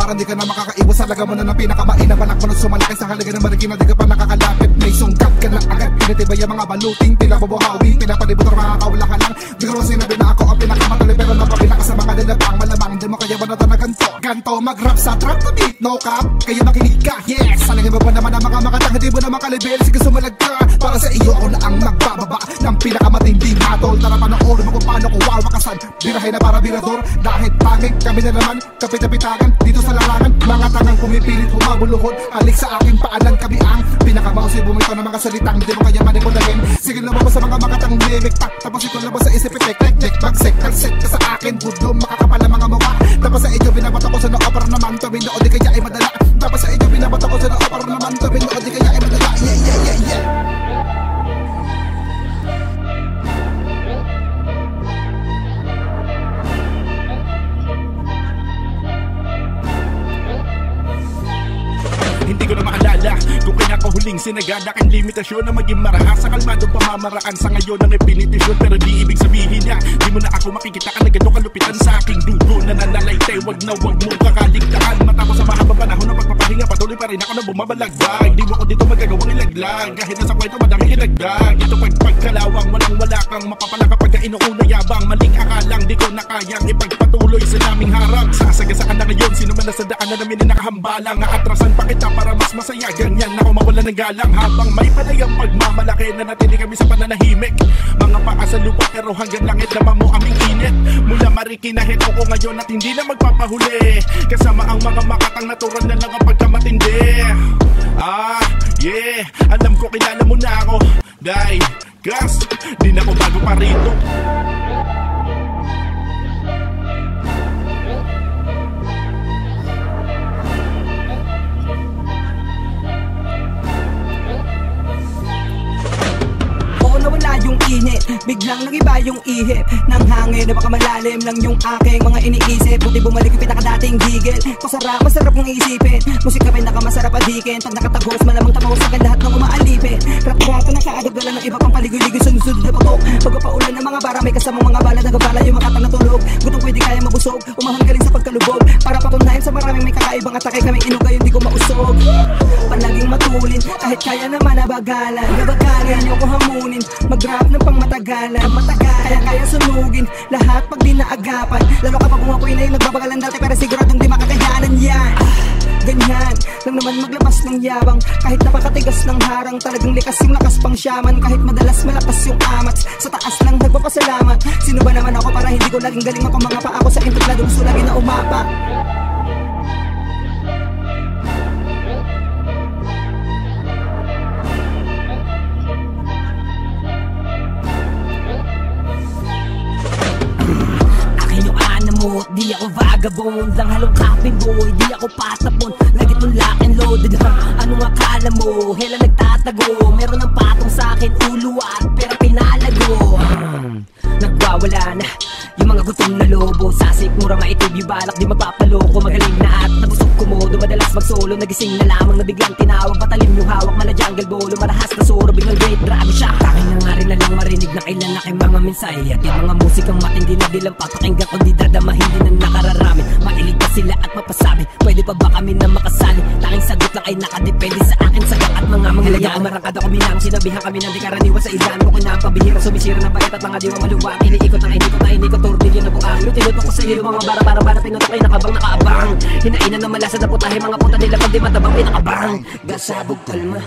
parang di ka na makakaiwas. Halaga mo na ng pinakamain na balak mo na sumalaki sa halaga ng marigin na di ka pa nakakalapit. May sungkat ka na agad, pinitibay ang mga baluting, tila bubuhawi, pinapalibot ang makakawala ka lang. Di ko naman sinabi na ako ang pinakamatali, pero napabila ka sa mga nilabang. Malamang di mo kaya ba na ganto? Ganto mag-rap sa trap to beat, no cap, kaya makinig ka, yes. Salingin mo ba naman ang mga makatang, hindi mo na makalibel, sige sumalag ka. Para sa iyo ako na ang magbababa ng pinakamatinding hatol. Tara panoorin mo kung paano ko wawakasan, birahin na para birador. Dahil pangit kami na naman, kapit-kapitagan dito sa larangan. Mga tangang pumipilit humabuluhod, halik sa aking paanan. Kami ang pinakamausay bumito ng mga salitang di mo kaya manipulahin. Sige lumabas sa mga makatang limik tak, tapos ito labas sa isip itek, tek, bagsek, talsek ka sa akin, budlo makakapal ang mga mukha. Tapos sa inyo binabato ko sa na-opera naman, tumino o di kaya ay madala. Tapos sa inyo binabato ko sa na-opera naman, tumino o di kaya ay madala. Yeah, yeah, yeah, yeah. Hindi ko na maalala kung kinakahuling sinagada aking limitasyon na maging marahas sa kalmadong pamamaraan sa ngayon ng ipinitisyon. Pero di ibig sabihin niya di mo na ako makikita ka na gano'ng kalupitan sa aking dugo na nanalaitay. Wag na wag mo kakaligtaan. Matapos sa mahabang panahon ng pagpapahinga, patuloy pa rin ako na bumabalagdag. Di mo ako dito magagawang ilaglag, kahit na sa kwento madami ilagdag. Ito pagkalawang walang wala kang mapapala kapag ka inuuna yabang. Maling akalang di ko na kayang ipagpatuloy sa naming harang. Sasagasaan na ngayon, sino man nasa daan na namin nakahambalang. Aatrasan pa kita para mas masaya, ganyan ako mawala ng galang. Habang may panayang pagmamalaki na natili kami sa pananahimik. Mga paa sa lupa pero hanggang langit naman mo aming init. Mula marikinahit ako ngayon at hindi na magpapahuli. Kasama ang mga makatang natural na lang ang pagkamatindi. Ah, yeah, alam ko kilala mo na ako. Dahil, gas, di na ako bago pa rito. Yung init, biglang nagiba yung ihip ng hangin na baka malalim lang yung aking mga iniisip. Buti bumalik yung pinakadating gigil. Masarap kong isipin. Musika pinakamasarap adikin. Pag nakatagos, malamang tamawag sa lahat ng umaalipin. Rato-rato na kaagad wala ng iba pang paligoy-ligoy. Sunod-sunod na patok. Pagpapaulan ng mga bara, may kasamang mga bala. Nagabala yung makatang natulog. Gutong pwede kaya mabusog. Umahon galing sa pagkalubog. Para patunayan sa maraming may kakaibang atake. Kaming inuga yung di ko mausog. Palaging matulin, kahit kaya naman nabagalan. Nabagalan yung ko hamunin. Mag-rap ng pangmatagalan, kaya sunugin lahat pag di naagapan. Lalo kapag kung ako'y na yung nagbabagalan dati, pero siguradong di makakayanan yan. Ganyan lang naman maglabas ng yabang, kahit napakatigas ng harang. Talagang likas yung lakas pang syaman, kahit madalas malakas yung amats. Sa taas lang nagpapasalamat. Sino ba naman ako para hindi ko laging galing mapamangapa ako sa entablado, gusto lagi na umapa. Di ako vagabond, lang halong copy boy. Di ako patapon, lagi tong lock and loaded. Anong akala mo? Hela nagtatago. Meron ng patong sa'kin, ulo at pera pinalago. Nagwawala na yung mga gutom na lobo. Sasik, mura maitib yung balak, di magpapaloko. Magaling na at nabusog ko mo. Dumadalas mag-solo, nagising na lamang na biglang tinawag. Patalim yung hawak, mala jungle bolo. Marahas na soro, biglang great drago siya. Takin na nga rin na lang marinig na kailan na kay mga mensay. At yung mga musikang matindi na di lang papakinggan kundi dadamahin din na nakararami. Mailig pa sila at mapasabi, pwede pa ba kami na makasali? Taking sagot lang ay nakadepende sa akin. Sagang at mga mangyayari ako marangkada ko binang. Sinabihan kami ng di karaniwan sa ilan. Kung kinapabihira, sumisira ng bayat at mga diwa maluwag. Iniikot ang inikot na inikot, turbin na buang. Lutinot ko sa iyo mga bara pinutok ay nakabang nakaabang. Hinainan na malasa na putahe mga puta nila pag di matabang pinakabang. Gasabog kalma.